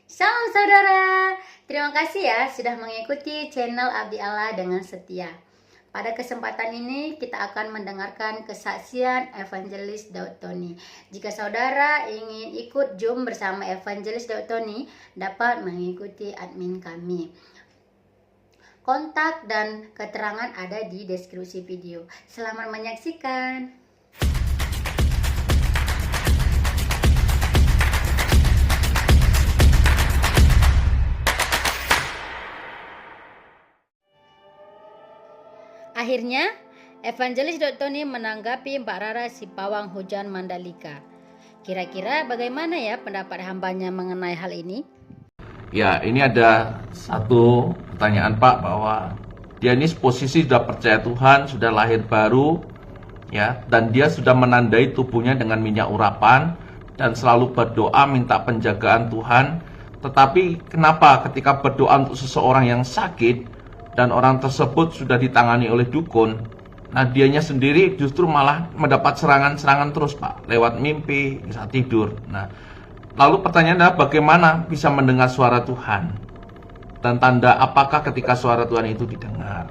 Shalom saudara, terima kasih ya sudah mengikuti channel Abdi Allah dengan setia. Pada kesempatan ini kita akan mendengarkan kesaksian Evangelis Daud Tony. Jika saudara ingin ikut Zoom bersama Evangelis Daud Tony, dapat mengikuti admin kami. Kontak dan keterangan ada di deskripsi video. Selamat menyaksikan. Akhirnya, Evangelis Daud Tony menanggapi Mbak Rara si pawang hujan Mandalika. Kira-kira bagaimana ya pendapat hambanya mengenai hal ini? Ya, ini ada satu pertanyaan Pak, bahwa dia ini posisi sudah percaya Tuhan, sudah lahir baru, ya, dan dia sudah menandai tubuhnya dengan minyak urapan dan selalu berdoa minta penjagaan Tuhan. Tetapi kenapa ketika berdoa untuk seseorang yang sakit dan orang tersebut sudah ditangani oleh dukun, nah dianya sendiri justru malah mendapat serangan-serangan terus Pak, lewat mimpi, saat tidur. Nah, lalu pertanyaan adalah bagaimana bisa mendengar suara Tuhan? Dan tanda apakah ketika suara Tuhan itu didengar?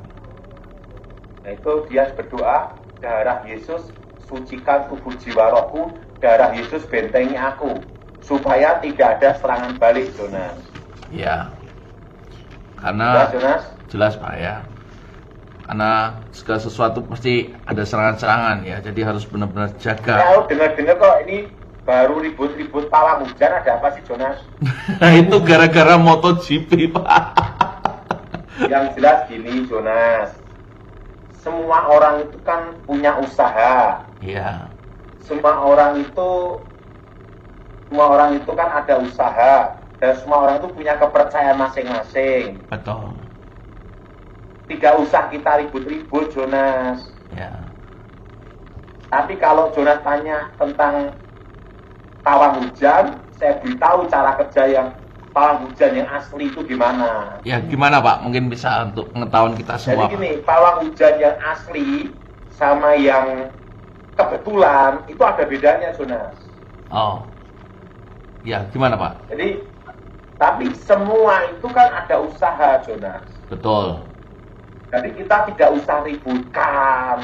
Itu dia berdoa, darah Yesus sucikan tubuh jiwa rohku, darah Yesus bentengi aku, supaya tidak ada serangan balik, Jonas. Ya, karena Jonas? jelas Pak ya, karena segala sesuatu pasti ada serangan-serangan ya, jadi harus benar-benar jaga. Saya dengar-dengar kok ini baru ribut-ribut pawang hujan, ada apa sih, Jonas? Itu gara-gara MotoGP Pak. Yang jelas gini, Jonas, semua orang itu kan punya usaha. Iya. Semua orang itu kan ada usaha, dan semua orang itu punya kepercayaan masing-masing. Betul. Tidak usah kita ribut-ribut, Jonas. Ya. Tapi kalau Jonas tanya tentang pawang hujan, saya beritahu cara kerja yang pawang hujan yang asli itu gimana. Ya gimana Pak? Mungkin bisa untuk pengetahuan kita semua. Jadi gini, pawang hujan yang asli sama yang kebetulan itu ada bedanya, Jonas. Oh. Ya, gimana Pak? Jadi, tapi semua itu kan ada usaha, Jonas. Betul. Jadi kita tidak usah ributkan.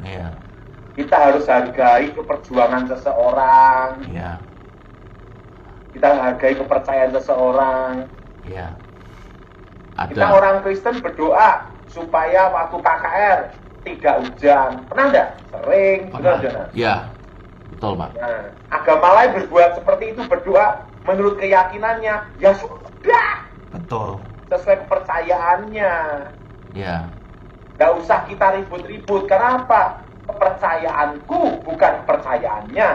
Iya. Kita harus hargai keperjuangan seseorang. Iya. Kita hargai kepercayaan seseorang. Iya. Kita Ada. orang Kristen berdoa supaya waktu KKR tidak hujan. Pernah enggak? Sering. Benar, Jonas? Ya. Betul Pak. Nah, agama lain berbuat seperti itu, berdoa menurut keyakinannya. Ya sudah. Betul. Sesuai kepercayaannya. Ya. Gak usah kita ribut-ribut. Kenapa? Kepercayaanku bukan kepercayaannya.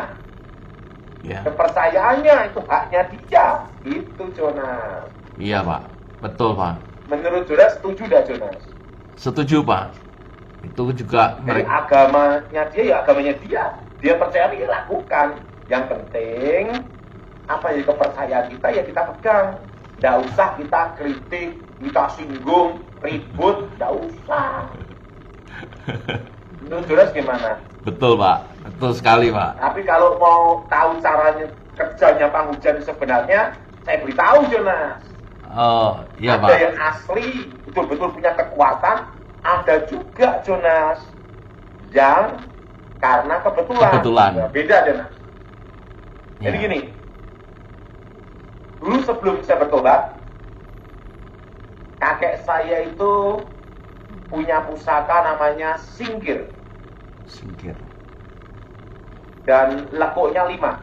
Ya. Kepercayaannya itu haknya dia. Itu, Jonas. Iya Pak. Betul Pak. Menurut Jonas, setuju dah, Jonas? Setuju Pak. Itu juga Jadi mereka. agamanya dia ya agamanya dia. Dia percaya dia lakukan. Yang penting apa ya kepercayaan kita ya kita pegang. Nggak usah kita kritik, kita singgung, ribut, nggak usah. Menurut Jonas gimana? Betul Pak. Betul sekali Pak. Tapi kalau mau tahu caranya kerjanya pawang hujan sebenarnya, saya beritahu, Jonas. Oh, iya Ada Pak. yang asli, betul-betul punya kekuatan. Ada juga, Jonas, yang karena kebetulan. Kebetulan. Ya, beda, Jonas. Jadi Ya. gini, dulu sebelum saya bertobat, kakek saya itu punya pusaka namanya singkir. Singkir. Dan lekuknya 5.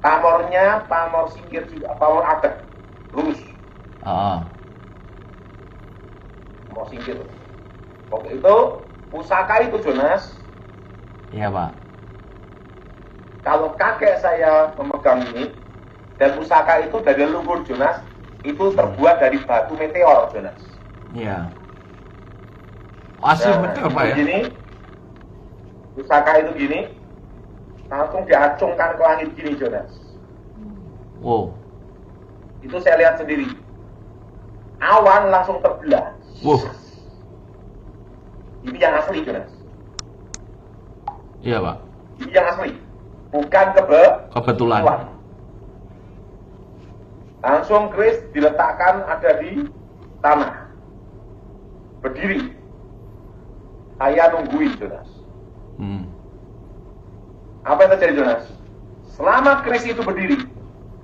Pamornya, pamor singkir juga, pamor adet, lurus. Oh. Pamor singkir. Waktu itu, pusaka itu, Jonas, Iya Pak. kalau kakek saya memegang ini, dan pusaka itu dari leluhur, Jonas, itu terbuat dari batu meteor, Jonas. Iya. Asli betul Pak ya. Gini, pusaka itu gini, langsung diacungkan ke langit gini, Jonas. Wow. Itu saya lihat sendiri. Awan langsung terbelah. Wow. Ini yang asli, Jonas. Iya Pak. Ini yang asli. Bukan Kebetulan. Langsung keris diletakkan ada di tanah. Berdiri. Saya nungguin, Jonas. Apa yang terjadi, Jonas? Selama keris itu berdiri,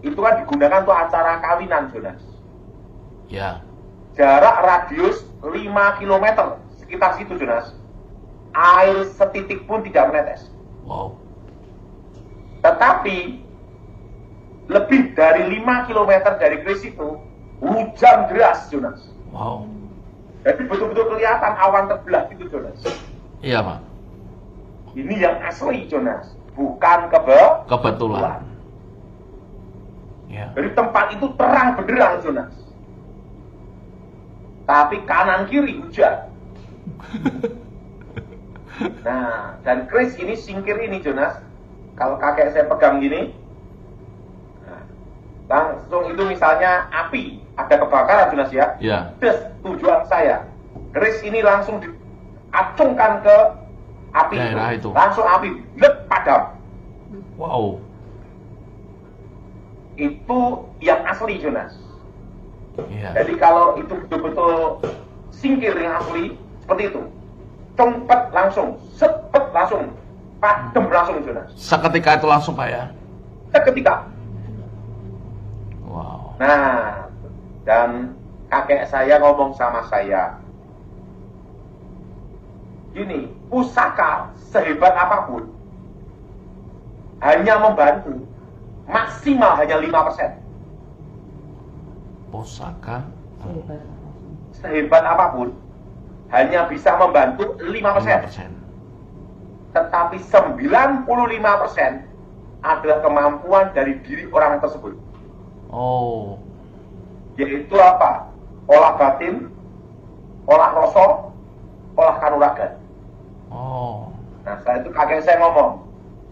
itu kan digunakan untuk acara kawinan, Jonas. Ya. Jarak radius 5 km sekitar situ, Jonas. Air setitik pun tidak menetes. Wow. Tetapi lebih dari 5 km dari keris itu hujan deras, Jonas. Wow. Jadi betul-betul kelihatan awan terbelah itu, Jonas. Iya, Pak. Ini yang asli, Jonas, bukan Kebetulan. Ya. Jadi tempat itu terang benderang, Jonas. Tapi kanan kiri hujan. Nah, dan keris ini singkir ini, Jonas. Kalau kakek saya pegang gini, nah, langsung itu misalnya api, ada kebakaran, Jonas ya. Ya. Terus tujuan saya, keris ini langsung diacungkan ke api Daerah itu. langsung api, lep, padam. Wow. Itu yang asli, Jonas. Iya. Jadi kalau itu betul-betul singkir yang asli, seperti itu. Cempet langsung, sepet langsung, padam langsung, Jonas. Seketika itu langsung, Pak ya. Seketika. Wow. Nah, dan kakek saya ngomong sama saya, gini, pusaka sehebat apapun hanya membantu maksimal hanya 5%. Pusaka Sehebat apapun hanya bisa membantu 5%. 5%. Tetapi 95% adalah kemampuan dari diri orang tersebut. Oh. Yaitu apa? Olah batin, olah rasa, olah kanuragan. Oh. Nah, setelah itu kakek saya ngomong,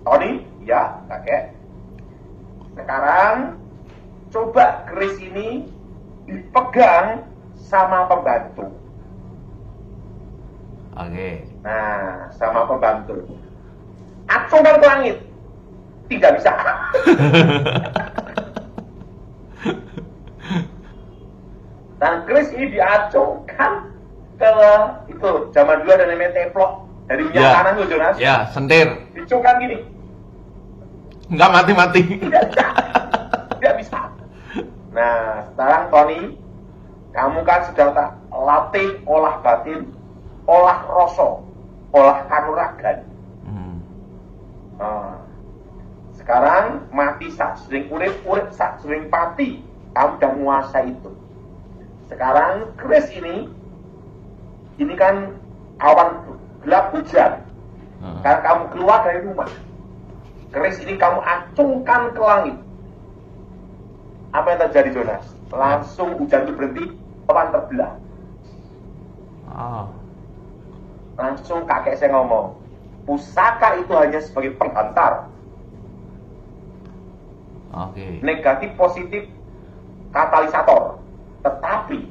Tony, ya kakek, sekarang coba keris ini dipegang sama pembantu. Oke. Nah, sama pembantu. Acungkan ke langit. Tidak bisa. Dan keris ini diacungkan ke itu zaman dulu ada namanya teplok dari minyak Ya. tanah tuh, Jonas. Ya, sentir. Dicungkan gini. Nggak mati-mati. Tidak bisa. Tidak bisa. Nah, sekarang Tony, kamu kan sudah tak latih olah batin, olah rasa, olah kanuragan. Nah, sekarang mati sak sering urip, urip sak sering pati. Kamu sudah menguasai itu. Sekarang keris ini kan awan gelap hujan. Karena kamu keluar dari rumah, keris ini kamu acungkan ke langit. Apa yang terjadi, Jonas? Langsung hujan itu berhenti, awan terbelah. Oh. Langsung kakek saya ngomong, pusaka itu hanya sebagai penghantar. Oke. Negatif positif katalisator. Tetapi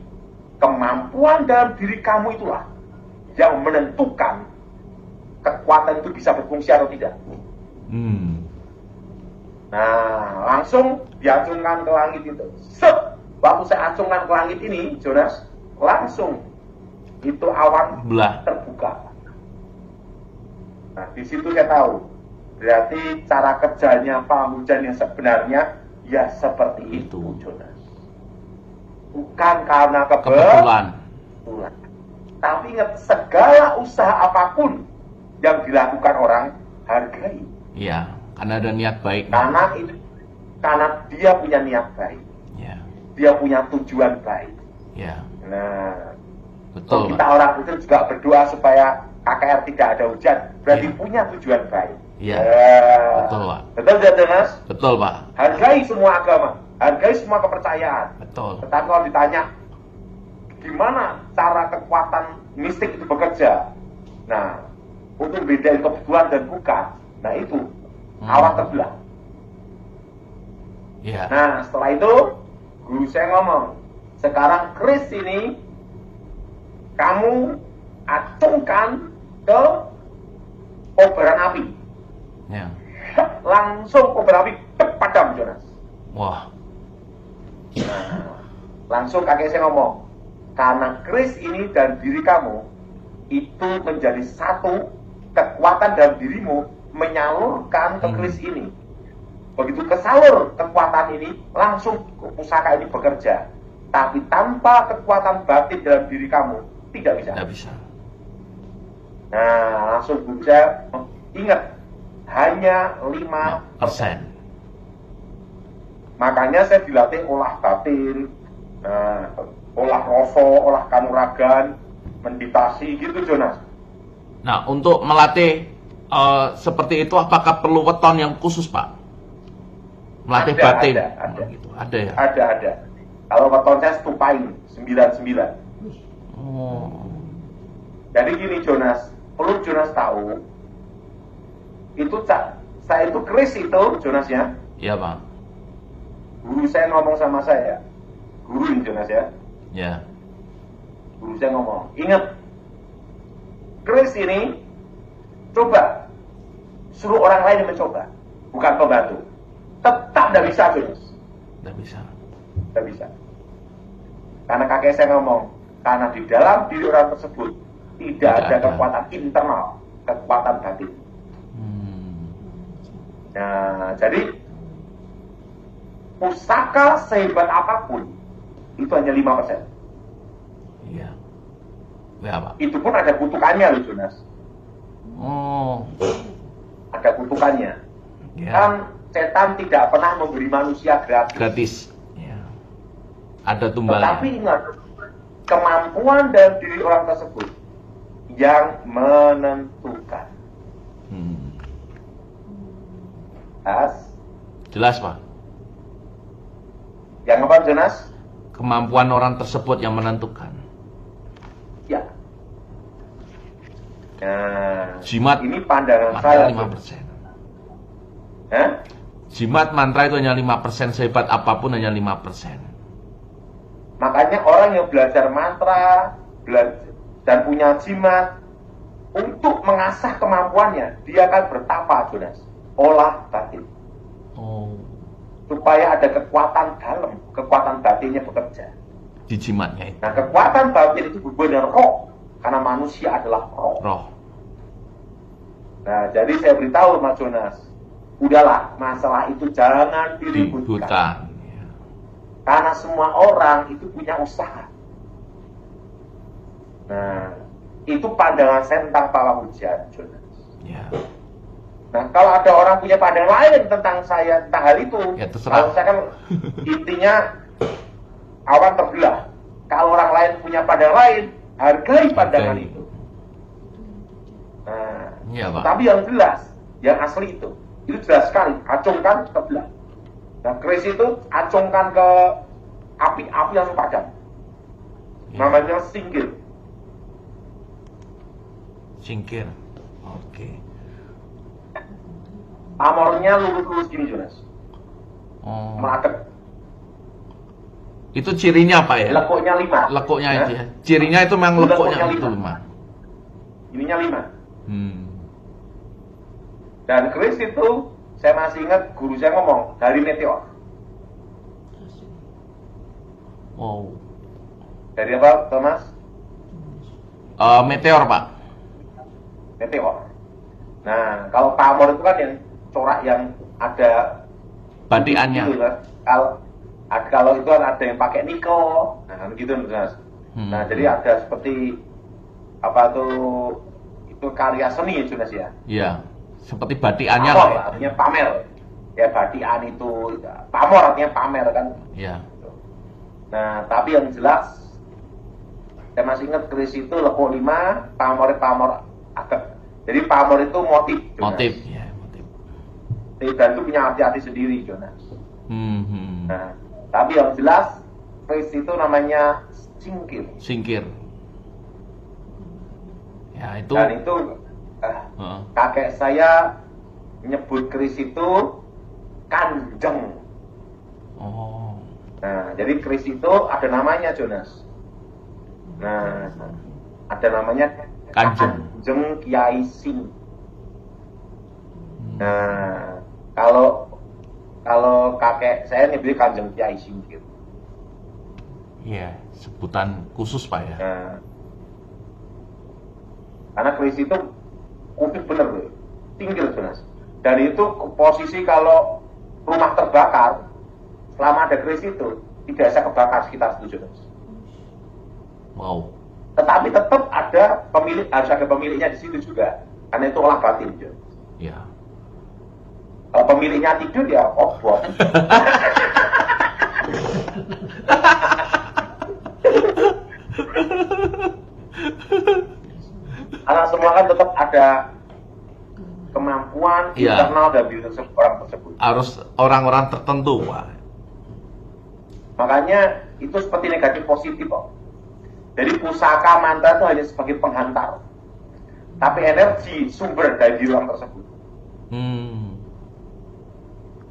kemampuan dalam diri kamu itulah yang menentukan kekuatan itu bisa berfungsi atau tidak. Nah, langsung diacungkan ke langit itu. Set! Waktu saya acungkan ke langit ini, Jonas, langsung itu awan Belah. terbuka. Nah, di situ saya tahu. Berarti cara kerjanya paham hujan yang sebenarnya ya seperti itu, Jonas. Bukan karena Kebetulan. Tapi ingat, segala usaha apapun yang dilakukan orang, hargai. Iya, karena ada niat baik. Karena dia punya niat baik. Ya. Dia punya tujuan baik. Ya. Nah, Betul, kita Pak. orang itu juga berdoa supaya KKR tidak ada hujan. Berarti Iya. punya tujuan baik. Iya. Ya. Betul, Pak. Betul tidak, Mas? Betul, Pak. Hargai semua agama. Hargai semua kepercayaan. Betul. Tetapi kalau ditanya, gimana cara kekuatan mistik itu bekerja? Nah, untuk bedain kebetulan dan bukan, nah itu awan terbelah. Iya. Nah, setelah itu guru saya ngomong, sekarang keris ini kamu acungkan ke kobaran api. Ya. Langsung kobaran api padam, Jonas. Wah. Nah, langsung kakek saya ngomong, karena keris ini dan diri kamu itu menjadi satu, kekuatan dalam dirimu menyalurkan ke keris ini. Begitu kesalur kekuatan ini, langsung pusaka ini bekerja. Tapi tanpa kekuatan batin dalam diri kamu, tidak bisa. Tidak bisa. Nah, langsung bisa ingat, hanya 5%. Makanya saya dilatih olah batin, olah rasa, olah kanuragan, meditasi gitu, Jonas. Nah, untuk melatih seperti itu, apakah perlu weton yang khusus, Pak? Melatih batin? Ada. Gitu. Ada ya? Ada. Kalau weton saya stupain 99. Oh. Jadi gini, Jonas, perlu Jonas tahu, itu saya itu keris itu, Jonas ya. Iya, Pak. Guru saya ngomong sama saya, guru ini Jonas ya. Ya. Guru saya ngomong, ingat, keris ini coba suruh orang lain yang mencoba, bukan pembantu. Tetap tidak bisa, Jonas. Tidak bisa. Tidak bisa. Karena kakek saya ngomong, karena di dalam diri orang tersebut tidak ada kekuatan internal, kekuatan batin. Nah, jadi pusaka sehebat apapun itu hanya 5%. Iya. Ya, Pak. Itu pun ada kutukannya loh, Jonas. Oh. Ada kutukannya. Ya. Kan setan tidak pernah memberi manusia gratis. Gratis. Ya. Ada tumbalnya. Tetapi ingat, kemampuan dalam diri orang tersebut yang menentukan. Jelas, Pak. Yang apa, Jonas? Kemampuan orang tersebut yang menentukan. Ya. Nah, Jimat ini pandangan mantra saya. 5%. Hah? Jimat mantra itu hanya 5%, sehebat apapun hanya 5%. Makanya orang yang belajar mantra, dan punya jimat, untuk mengasah kemampuannya, dia akan bertapa, Jonas. Olah batin. Oh. Supaya ada kekuatan dalam, kekuatan batinnya bekerja. Di jimatnya itu. Nah, kekuatan batin itu berhubungan dengan roh, karena manusia adalah roh. Roh. Nah, jadi saya beritahu Mas Jonas, udahlah, masalah itu jangan diributkan. Ributkan. Ya. Karena semua orang itu punya usaha. Nah, itu pandangan saya tentang pawang hujan, Jonas. Ya. Nah, kalau ada orang punya pandangan lain tentang saya, tentang hal itu, Ya, terserah. kalau saya kan intinya awan terbelah. Kalau orang lain punya pandangan lain, hargai pandangan Hargai. itu. Nah, Iya, Pak. tapi yang jelas, yang asli itu jelas sekali, acungkan terbelah. Nah, keris itu acungkan ke api yang padam. Ya. Namanya singgir. Singkir. Oke. Pamornya lurus-lurus gini, Jonas. Oh. Meladep. Itu cirinya apa ya? Lekuknya 5. Lekuknya Hah? itu ya. Cirinya itu memang lekuknya Lekuknya itu 5. 5. Ininya 5. Hmm. Dan keris itu, saya masih ingat guru saya ngomong, dari meteor. Wow. Dari apa, Thomas? Meteor, Pak. Meteor. Nah, kalau pamor itu kan yang corak yang ada Badiannya. gitu, kan? Kalau itu kan ada yang pakai nikel, nah kan gitu, Mas. Nah, jadi ada seperti apa tuh, itu karya seni, Jonas ya. Iya. Seperti badiannya Pamor lah ya. artinya pamer. Ya, badian itu pamor artinya pamer kan. Iya. Nah, tapi yang jelas saya masih ingat keris itu lekuk 5, pamor agak. Jadi pamor itu motif, Jonas. Motif, ya, motif. Dan itu punya arti-arti sendiri, Jonas. Hmm. Nah, tapi yang jelas keris itu namanya singkir. Singkir. Ya, itu. Dan itu kakek saya nyebut keris itu kanjeng. Oh. Nah, jadi keris itu ada namanya, Jonas. Nah, ada namanya Kanjeng. Kiai Sing. Nah, kalau kakek saya nyebut Kanjeng Kiai Singkir. Iya, sebutan khusus Pak ya. Nah, karena kris itu kuping bener loh, tinggi Jonas. Dan itu posisi kalau rumah terbakar, selama ada kris itu tidak bisa kebakar sekitar 7 Jonas. Wow. Tetapi tetap ada pemilik, harus ada pemiliknya di situ juga, karena itu olah batin Jonas. Ya. Kalau pemiliknya tidur ya obor. Karena semua kan tetap ada kemampuan Iya. internal dan diri orang tersebut. Harus orang-orang tertentu Pak. Makanya itu seperti negatif positif kok. Jadi pusaka mantra itu hanya sebagai penghantar. Tapi energi sumber dari diri orang tersebut.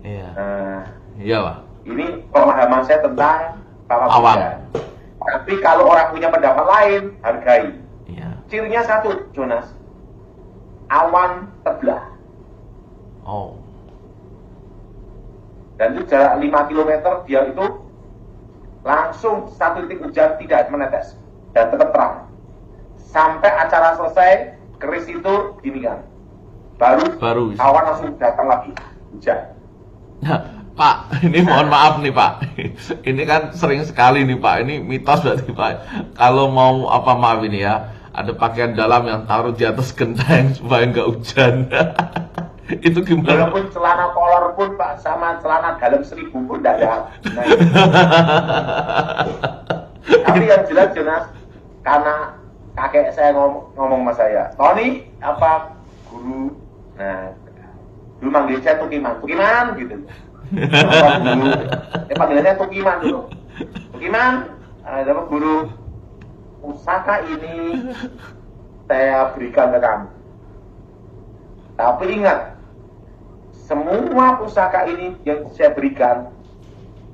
Iya. Nah, Iya Pak. ini pemahaman saya tentang para Awam. Buddha. Tapi kalau orang punya pendapat lain, hargai. Iya. Cirinya satu, Jonas. Awan terbelah. Oh. Dan itu jarak 5 km dia itu langsung satu titik hujan tidak menetes. Dan tetap terang. Sampai acara selesai, keris itu dimikan. Baru Baru. awan langsung datang lagi. Hujan. Nah, Pak, ini mohon maaf nih Pak. Ini kan sering sekali nih Pak. Ini mitos berarti Pak. Kalau mau apa maaf ini ya, ada pakaian dalam yang taruh di atas genteng supaya nggak hujan. Itu gimana? Walaupun celana kolor pun Pak sama celana dalam 1000 pun tidak ada. Nah, tapi yang jelas Jonas, karena kakek saya ngomong sama saya, Tony apa guru? Nah, dulu manggil saya Tukiman gitu. Apa guru? Panggilannya Tukiman dulu. Tukiman, ada apa guru? Pusaka ini saya berikan ke kamu. Tapi ingat, semua pusaka ini yang saya berikan,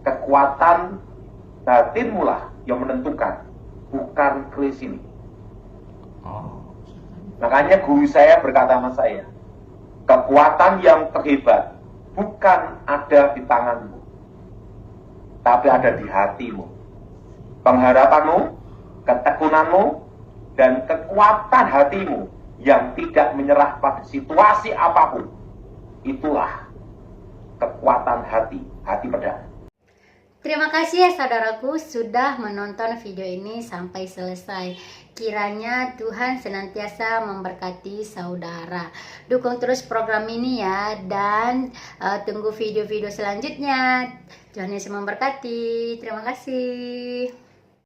kekuatan batinmu lah yang menentukan, bukan keris ini. Oh. Makanya guru saya berkata sama saya, kekuatan yang terhebat bukan ada di tanganmu, tapi ada di hatimu. Pengharapanmu, ketekunanmu, dan kekuatan hatimu yang tidak menyerah pada situasi apapun. Itulah kekuatan hati pedang. Terima kasih ya saudaraku sudah menonton video ini sampai selesai. Kiranya Tuhan senantiasa memberkati saudara. Dukung terus program ini ya, dan tunggu video-video selanjutnya. Tuhan Yesus memberkati. Terima kasih.